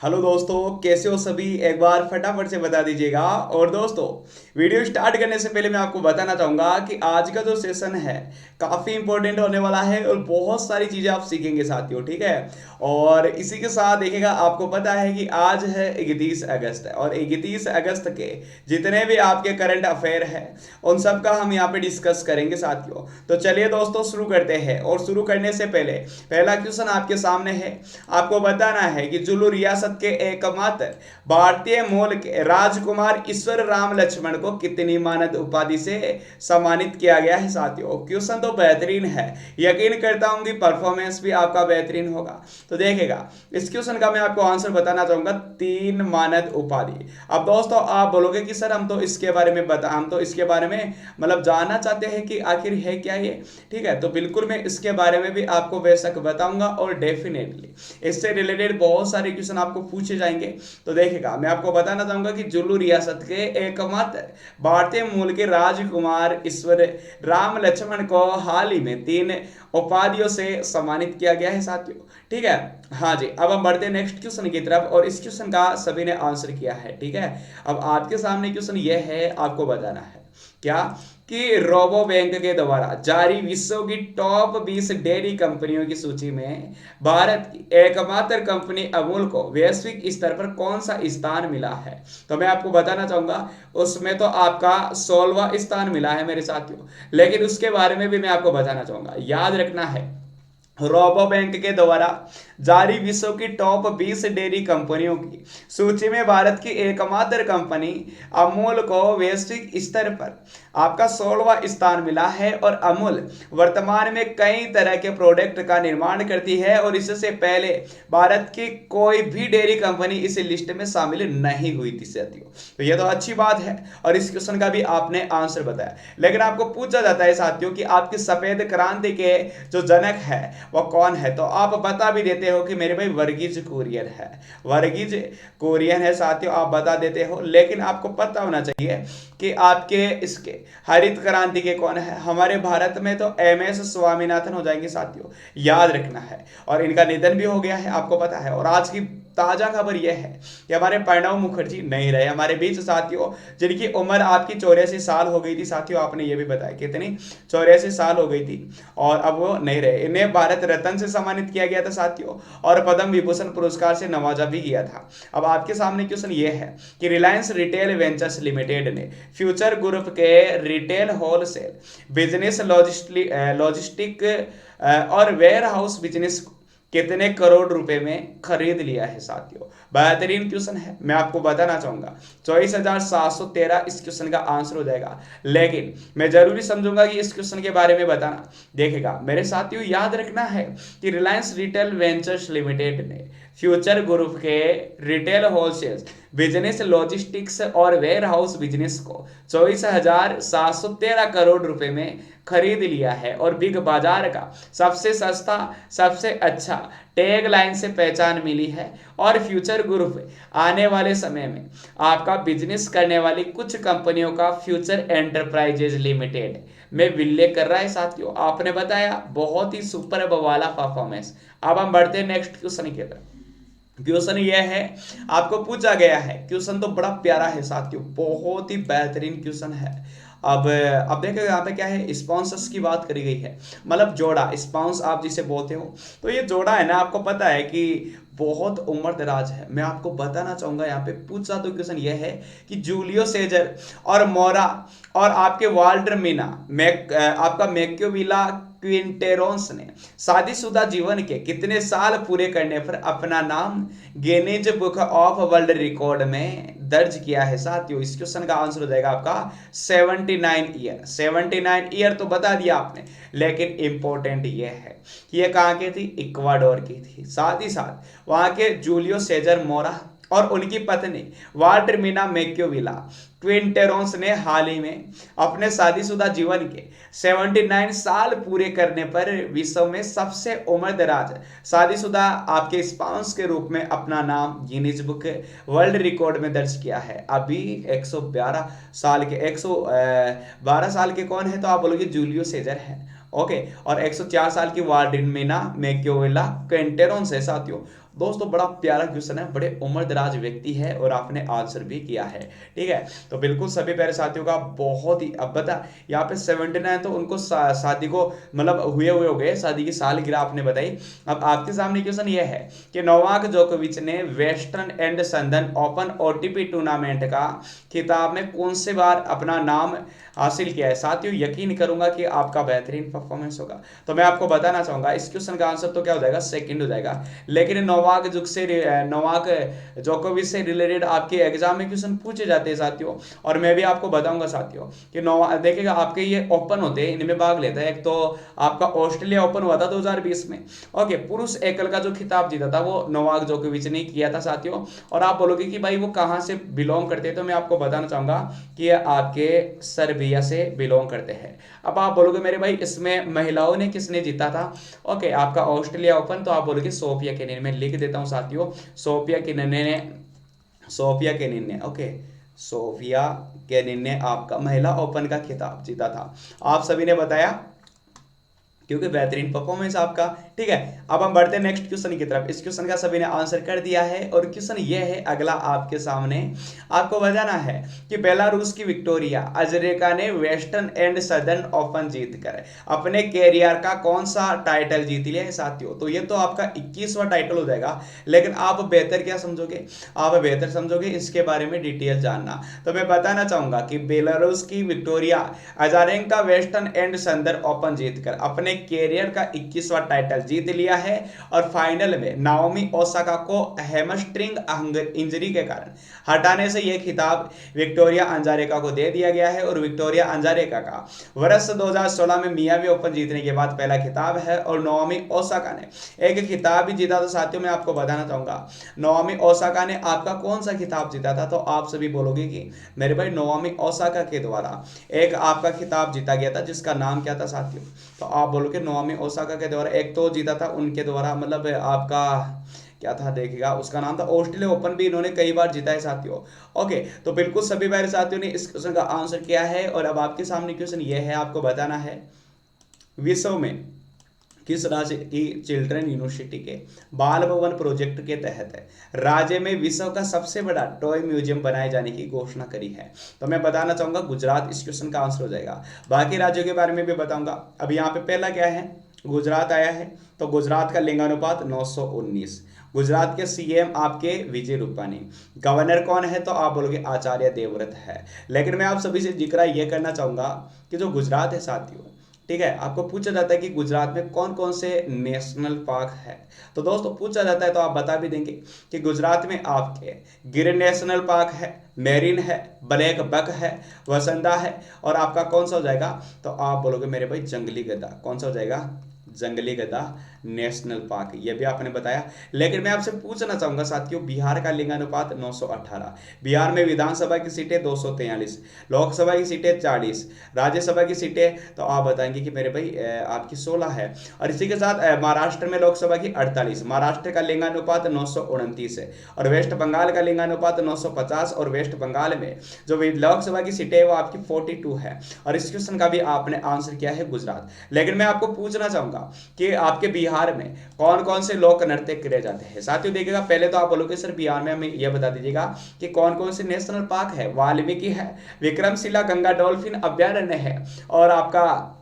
Hello दोस्तों, कैसे हो सभी? एक बार फटाफट से बता दीजिएगा। और दोस्तों, वीडियो स्टार्ट करने से पहले मैं आपको बताना चाहूँगा कि आज का जो सेशन है काफ़ी इंपॉर्टेंट होने वाला है और बहुत सारी चीज़ें आप सीखेंगे साथियों, ठीक है। और इसी के साथ देखिएगा, आपको पता है कि आज है 31 अगस्त और 31 अगस्त के जितने भी आपके करंट अफेयर है उन सब का हम यहाँ पे डिस्कस करेंगे साथियों। तो चलिए दोस्तों, शुरू करते हैं। और शुरू करने से पहले पहला क्वेश्चन आपके सामने है। आपको बताना है कि जुलू रियासत के एकमात्र भारतीय मूल के राजकुमार ईश्वर राम लक्ष्मण को कितनी मानद उपाधि से सम्मानित किया गया है साथियों। क्वेश्चन तो बेहतरीन है, यकीन करता हूं कि परफॉर्मेंस भी आपका बेहतरीन होगा। तो देखेगा, इस क्वेश्चन का मैं आपको आंसर बताना चाहूंगा, 3 मानद उपाधि। अब दोस्तों, आप बोलोगे कि सर हम तो इसके बारे में मतलब जानना चाहते हैं कि आखिर है क्या ये। ठीक है, तो बिल्कुल मैं इसके बारे में भी आपको बेशक बताऊंगा और डेफिनेटली इससे रिलेटेड बहुत सारे क्वेश्चन आपको पूछे जाएंगे। तो देखेगा, मैं आपको बताना चाहूंगा कि जुल्लू रियासत के एकमात्र भारतीय मूल के राजकुमार ईश्वर राम लक्ष्मण को हाल ही में 3 उपाधियों से सम्मानित किया गया है साथियों। ठीक है, हाँ जी। अब हम बढ़ते हैं नेक्स्ट क्वेश्चन की तरफ और इस क्वेश्चन का सभी ने आंसर किया है। ठीक है, अब आपके सामने क्वेश्चन यह है, आपको बताना है क्या कि रोबो बैंक के द्वारा जारी विश्व की टॉप 20 डेयरी कंपनियों की सूची में भारत की एकमात्र कंपनी अमूल को वैश्विक स्तर पर कौन सा स्थान मिला है। तो मैं आपको बताना चाहूंगा, उसमें तो आपका 16वां स्थान मिला है मेरे साथियों। लेकिन उसके बारे में भी मैं आपको बताना चाहूंगा, याद रखना है। रोबो बैंक के द्वारा जारी विश्व की टॉप 20 डेयरी कंपनियों की सूची में भारत की एकमात्र कंपनी अमूल को वैश्विक स्तर पर आपका 16वां स्थान मिला है। और अमूल वर्तमान में कई तरह के प्रोडक्ट का निर्माण करती है और इससे पहले भारत की कोई भी डेयरी कंपनी इस लिस्ट में शामिल नहीं हुई थी साथियों। तो ये तो अच्छी बात है और इस क्वेश्चन का भी आपने आंसर बताया। लेकिन आपको पूछा जाता है साथियों कि आपकी सफेद क्रांति के जो जनक है वो कौन है, तो आप बता भी देते हो कि मेरे भाई वर्गीज कुरियन है। वर्गीज कुरियन है साथियों, आप बता देते हो। लेकिन आपको पता होना चाहिए कि आपके इसके हरित क्रांति के कौन है। हमारे भारत में तो MS स्वामीनाथन हो जाएंगे साथियों, याद रखना है। और इनका निधन भी हो गया है, आपको पता है। और आज की ताजा खबर यह है कि हमारे प्रणब मुखर्जी नहीं रहे हमारे बीच साथियों, जिनकी उम्र आपकी 84 साल हो गई थी साथियों। आपने ये भी बताया कितनी, 84 साल हो गई थी और अब वो नहीं रहे। इन्हें भारत रत्न से सम्मानित किया गया था साथियों और पद्म विभूषण पुरस्कार से नवाजा भी गया था। अब आपके सामने क्वेश्चन ये है कि रिलायंस रिटेल वेंचर्स लिमिटेड ने फ्यूचर ग्रुप के रिटेल होलसेल बिजनेस लॉजिस्टिक और वेयर हाउस बिजनेस कितने करोड़ रुपए में खरीद लिया है साथियों। बेहतरीन क्वेश्चन है, मैं आपको बताना चाहूंगा 24,713 इस क्वेश्चन का आंसर हो जाएगा। लेकिन मैं जरूरी समझूंगा कि इस क्वेश्चन के बारे में बताना। देखेगा मेरे साथियों, याद रखना है कि रिलायंस रिटेल वेंचर्स लिमिटेड ने फ्यूचर ग्रुप के रिटेल होलसेल बिजनेस लॉजिस्टिक्स और वेयर हाउस बिजनेस को 24,713 करोड़ रुपए में खरीद लिया है और बिग बाजार का सबसे सस्ता सबसे अच्छा टैग लाइन से पहचान मिली है। और फ्यूचर ग्रुप आने वाले समय में आपका बिजनेस करने वाली कुछ कंपनियों का फ्यूचर एंटरप्राइजेज लिमिटेड में विलय कर रहा है साथियों। आपने बताया बहुत ही सुपर वाला परफॉर्मेंस। अब हम बढ़ते हैं नेक्स्ट क्वेश्चन की तरफ। क्वेश्चन ये है, आपको पूछा गया है, क्वेश्चन तो बड़ा प्यारा है साथियों, बहुत ही बेहतरीन क्वेश्चन है। अब देखो यहाँ पे क्या है, स्पॉन्सर्स की बात करी गई है, मतलब जोड़ा, स्पॉन्स आप जिसे बोलते हो। तो ये जोड़ा है ना, आपको पता है कि बहुत उम्र दराज है। मैं आपको बताना चाहूंगा, यहाँ पे पूछा तो क्वेश्चन ये है कि जूलियो सेजर और मोरा और आपके वाल्टर मीना आपका मैक्योविला क्विंटेरोंस ने शादीशुदा जीवन के कितने साल पूरे करने पर अपना नाम Guinness book of world record में दर्ज किया है साथियों। इस क्वेश्चन का आंसर हो जाएगा आपका 79 ईयर। 79 ईयर तो बता दिया आपने, लेकिन इंपॉर्टेंट ये है कि ये कहाँ की थी, इक्वाडोर की थी। साथ ही साथ वहां के जूलियो सेजर मोरा और उनकी पत्नी वाल्टरमिना मैक्योविला क्विंटेरोंस ने हाल ही में अपने शादीशुदा जीवन के 79 साल पूरे करने पर विश्व में सबसे उम्र दराज शादीशुदा आपके स्पाउस के रूप में अपना नाम गिनीज बुक वर्ल्ड रिकॉर्ड में दर्ज किया है। अभी 112 साल के 112 साल के कौन है, तो आप बोलोगे जूलियो सेजर है। ओके, और 104 साल की वाल्डिमिना मैक्योविला क्विंटेरोंस है साथियों। दोस्तों बड़ा प्यारा क्वेश्चन है, बड़े उम्रदराज व्यक्ति है और आपने आंसर भी किया है। ठीक है, तो बिल्कुल सभी प्यारे साथियों का बहुत ही, अब बता यहाँ पे 79 तो उनको शादी को मतलब हुए हुए हो गए, शादी की सालगिरह आपने बताई। अब आपके सामने क्वेश्चन ये है कि नोवाक जोकोविच ने वेस्टर्न एंड संदन ओपन ओटीपी टूर्नामेंट का खिताब में कौन से बार अपना नाम हासिल किया है। साथियों यकीन करूंगा कि आपका बेहतरीन परफॉर्मेंस होगा, तो मैं आपको बताना चाहूंगा इस क्वेश्चन का आंसर तो क्या हो जाएगा, सेकंड हो जाएगा। लेकिन नोवाक जोकोविच से रिलेटेड आपके एग्जाम में क्वेश्चन पूछे जाते हैं साथियों, और मैं भी आपको बताऊंगा साथियों कि देखिएगा आपके ये ओपन होते हैं, इनमें भाग लेता है। एक तो आपका ऑस्ट्रेलिया ओपन हुआ था 2020 में, ओके, पुरुष एकल का जो खिताब जीता था वो नोवाक जोकोविच ने किया था साथियों। और आप बोलोगे कि भाई वो कहां से बिलोंग करते हैं, तो मैं आपको बताना चाहूंगा कि ये आपके सर्बिया से बिलोंग करते हैं। अब आप बोलोगे मेरे भाई इसमें महिलाओं ने किसने जीता था, ओके, आपका ऑस्ट्रेलिया ओपन, तो आप बोलोगे सोफिया केनिन। में लिख देता हूं साथियों, सोफिया केनिन ने, ओके, सोफिया केनिन ने आपका महिला ओपन का खिताब जीता था। आप सभी ने बताया क्योंकि बेहतरीन परफॉर्मेंस आपका। ठीक है, अब हम बढ़ते हैं नेक्स्ट क्वेश्चन की तरफ। इस क्वेश्चन का सभी ने आंसर कर दिया है और क्वेश्चन ये है अगला आपके सामने, आपको बताना है कि बेलारूस की विक्टोरिया अजरेका ने वेस्टर्न एंड सदर्न ओपन जीतकर अपने कैरियर का कौन सा टाइटल जीत लिया है साथियों। तो ये तो आपका 21वां टाइटल हो जाएगा, लेकिन आप बेहतर क्या समझोगे, आप बेहतर समझोगे इसके बारे में डिटेल जानना। तो मैं बताना चाहूंगा कि बेलारूस की Victoria Azarenka western and southern open जीतकर अपने कैरियर का 21वां टाइटल जीत लिया है। और फाइनल में नाओमी ओसाका को हैमस्ट्रिंग इंजरी के कारण हटाने से यह खिताब विक्टोरिया अंजारेका को दे दिया गया है। और विक्टोरिया अंजारेका का वर्ष 2016 में मियामी ओपन जीतने के बाद पहला खिताब है। और नाओमी ओसाका ने एक खिताब भी जीता था साथियों। मैं आपको बताना चाहूंगा नाओमी ओसाका ने आपका कौन सा खिताब जीता था, तो आप सभी बोलोगे कि मेरे भाई नाओमी ओसाका के द्वारा एक आपका खिताब जीता गया था जिसका नाम क्या था साथियों, तो आप बोलोगे नाओमी ओसाका के द्वारा एक तो जीता था उनके द्वारा, मतलब आपका क्या था देखिएगा, उसका नाम था ऑस्ट्रेलिया ओपन, भी इन्होंने कई बार जीता है साथियों। ओके, तो बिल्कुल सभी मेरे साथियों ने इस क्वेश्चन का आंसर किया है। और अब आपके सामने क्वेश्चन ये है, आपको बताना है विश्व में किस राज्य की चिल्ड्रन यूनिवर्सिटी के बाल भवन प्रोजेक्ट के तहत राज्य में विश्व का सबसे बड़ा टॉय म्यूजियम बनाए जाने की घोषणा करी है। तो मैं बताना चाहूंगा गुजरात इस क्वेश्चन का आंसर हो जाएगा। बाकी राज्यों के बारे में भी बताऊंगा। अब यहाँ पे पहला क्या है, गुजरात आया है, तो गुजरात का लिंगानुपात 919। गुजरात के सीएम आपके विजय रूपानी। गवर्नर कौन है, तो आप बोलोगे आचार्य देवव्रत है। लेकिन मैं आप सभी से जिक्र ये करना चाहूंगा कि जो गुजरात है साथियों, ठीक है, आपको पूछा जाता है कि गुजरात में कौन कौन से नेशनल पार्क है, तो दोस्तों पूछा जाता है तो आप बता भी देंगे कि गुजरात में आपके गिर नेशनल पार्क है, मेरिन है, ब्लैक बक है, वसंदा है, और आपका कौन सा हो जाएगा, तो आप बोलोगे मेरे भाई जंगली गधा। कौन सा हो जाएगा, जंगली गधा नेशनल पार्क, ये भी आपने बताया। लेकिन मैं आपसे पूछना चाहूंगा साथियों, बिहार का लिंगानुपात 918। बिहार में विधानसभा की सीटें 243, लोकसभा की सीटें 40, राज्यसभा की सीटें तो आप बताएंगे कि मेरे भाई आपकी 16 है। और इसी के साथ महाराष्ट्र में लोकसभा की 48, महाराष्ट्र का लिंगानुपात 929 है। और वेस्ट बंगाल का लिंगानुपात 950, और वेस्ट बंगाल में जो लोकसभा की सीटें है वो आपकी 42 है। और इस क्वेश्चन का भी आपने आंसर किया है गुजरात। लेकिन मैं आपको पूछना चाहूंगा कि आपके बिहार में कौन कौन से लोक नृत्य करे जाते हैं साथियों। देखिएगा पहले तो आप बोलोगे सर बिहार में हमें यह बता दीजिएगा कि कौन कौन से नेशनल पार्क है। वाल्मीकि है, विक्रमशिला गंगा डॉल्फिन अभ्यारण्य है, और आपका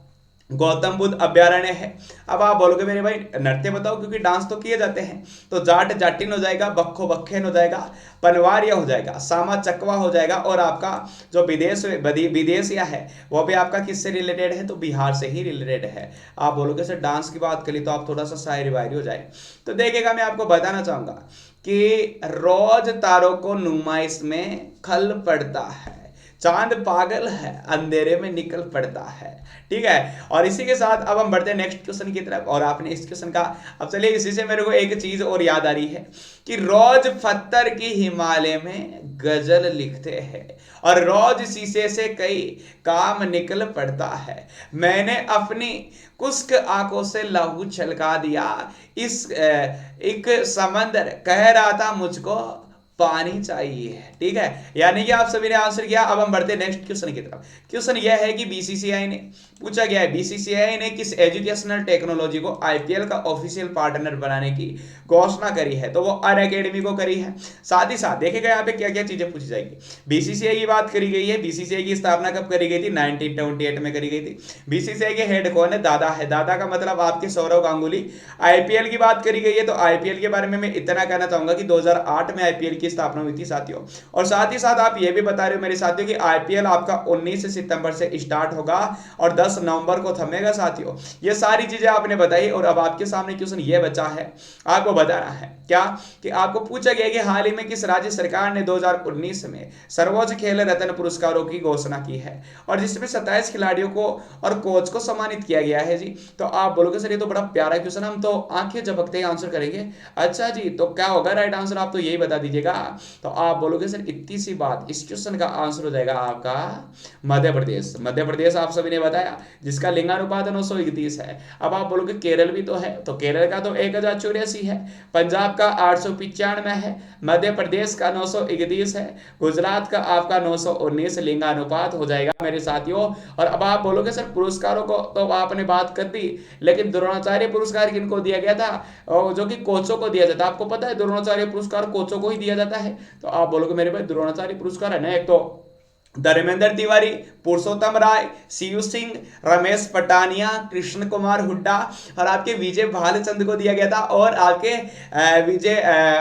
गौतम बुद्ध अभ्यारण्य है। अब आप बोलोगे मेरे भाई नृत्य बताओ, क्योंकि डांस तो किए जाते हैं, तो जाट जाटिन हो जाएगा, बख्खो बखेन हो जाएगा, पनवारिया हो जाएगा, सामा चकवा हो जाएगा, और आपका जो विदेशिया है वो भी आपका किससे रिलेटेड है, तो बिहार से ही रिलेटेड है। आप बोलोगे सर डांस की बात करी तो आप थोड़ा सा शायरी वायरी हो जाए, तो देखिएगा मैं आपको बताना चाहूंगा कि रोज तारों को नुमाइश में खल पड़ता है, चांद पागल है अंधेरे में निकल पड़ता है। ठीक है, और इसी के साथ अब हम बढ़ते हैं नेक्स्ट क्वेश्चन की तरफ। और आपने इस क्वेश्चन का, अब चलिए इसी से मेरे को एक चीज और याद आ रही है कि रोज पत्थर की हिमालय में गजल लिखते हैं, और रोज शीशे से कई काम निकल पड़ता है। मैंने अपनी कुश्क आंखों से लहू छलका दिया, इस एक समंदर कह रहा था मुझको पानी चाहिए। ठीक है, यानी कि आप सभी ने आंसर किया। अब हम बढ़ते हैं नेक्स्ट क्वेश्चन की तरफ। क्वेश्चन यह है कि बीसीसीआई ने पूछा गया है, बीसीसीआई ने किस एजुकेशनल टेक्नोलॉजी को आईपीएल का ऑफिशियल पार्टनर बनाने की घोषणा करी है? तो वो अनअकैडमी को करी है। साथ ही साथ देखिएगा यहाँ पे क्या क्या चीजें पूछी जाएगी। बीसीसीआई की बात करी गई है। बीसीसीआई की स्थापना कब करी गई थी? 1928 में करी गई थी। बीसीसीआई के हेड कौन है? दादा है। दादा का मतलब आपके सौरव गांगुली। आईपीएल की बात करी गई है, तो आईपीएल के बारे में मैं इतना कहना चाहूंगा कि 2008 में आईपीएल की स्थापना हुई थी साथियों। और साथ ही साथ आप ये भी बता रहे हो मेरे साथियों कि आईपीएल आपका 19 सितंबर से स्टार्ट होगा और 10 नवंबर को थमेगा साथियों। ये सारी चीजें आपने बताई और अब आपके सामने क्वेश्चन ये बचा है, आपको बताना है क्या कि आपको पूछा गया कि हाल ही में किस राज्य सरकार ने 2019 में सर्वोच्च खेल रत्न पुरस्कारों की घोषणा की है और जिसमें 27 खिलाड़ियों को और कोच को सम्मानित किया गया है जी। तो आप बोलोगे सर ये तो बड़ा प्यारा क्वेश्चन, हम तो आंखें झपकते ही आंसर करेंगे। अच्छा जी, तो क्या होगा राइट आंसर? आप तो यही बता दीजिएगा। तो आप बोलोगे सर इतनी सी बात, इस क्वेश्चन का आंसर हो जाएगा आपका मध्य प्रदेश। मध्य प्रदेश आप सभी ने बताया, जिसका लिंगानुपात 931 है। अब आप बोलोगे केरल भी तो है, तो केरल का तो 1084 है, पंजाब का 895 है, मध्य प्रदेश का 931 है, गुजरात का आपका 919 लिंगानुपात हो जाएगा मेरे साथियों। और अब आप बोलोगे सर पुरस्कारों को तो आपने बात कर दी, लेकिन द्रोणाचार्य पुरस्कार किनको दिया गया था? जो कि कोचों को दिया जाता है। आपको पता है द्रोणाचार्य पुरस्कार कोचों को ही दिया जाता है। तो आप बोलोगे मेरे भाई द्रोणाचार्य पुरस्कार है ना, एक तो धर्मेंद्र तिवारी, पुरुषोत्तम राय, सीयू सिंह, रमेश पटानिया, कृष्ण कुमार हुड्डा और आपके विजय भालचंद को दिया गया था, और आपके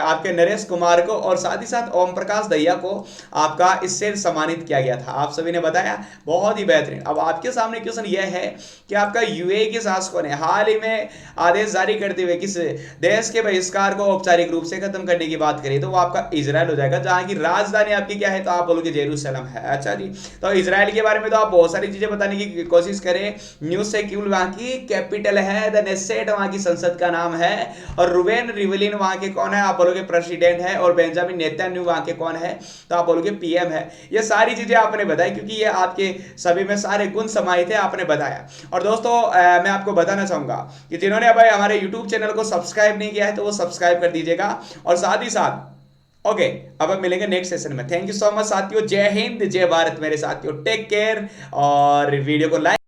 आपके नरेश कुमार को और साथ ही साथ ओम प्रकाश दहिया को आपका इससे सम्मानित किया गया था। आप सभी ने बताया, बहुत ही बेहतरीन। अब आपके सामने क्वेश्चन यह है कि आपका यूएई के शासकों ने हाल ही में आदेश जारी करते हुए किस देश के बहिष्कार को औपचारिक रूप से खत्म करने की बात करें, तो वो आपका इजराइल हो जाएगा, जहां की राजधानी आपकी क्या है? तो आप बोलोगे जेरूसलम है। अच्छा जी, तो इजराइल के बारे में तो आप बहुत सारी चीजें बताने की कोशिश करें। न्यूज से क्यों, वहां की कैपिटल है द नेसेट, वहां की संसद का नाम है, और रुबेन रिवलिन वहां के कौन है? आप बोलोगे प्रेसिडेंट है, और बेंजामिन नेतन्याहू वहां के कौन है? तो आप बोलोगे पीएम है। ये सारी चीजें आपने बताई क्योंकि ये आपके सभी में सारे गुण समाहित है, आपने बताया। और दोस्तों मैं आपको बताना चाहूंगा कि जिन्होंने अभी हमारे यूट्यूब चैनल को सब्सक्राइब नहीं किया है तो वो सब्सक्राइब कर दीजिएगा, और साथ ही साथ ओके अब हम मिलेंगे नेक्स्ट सेशन में। थैंक यू सो मच साथियों, जय हिंद जय भारत मेरे साथियों, टेक केयर और वीडियो को लाइक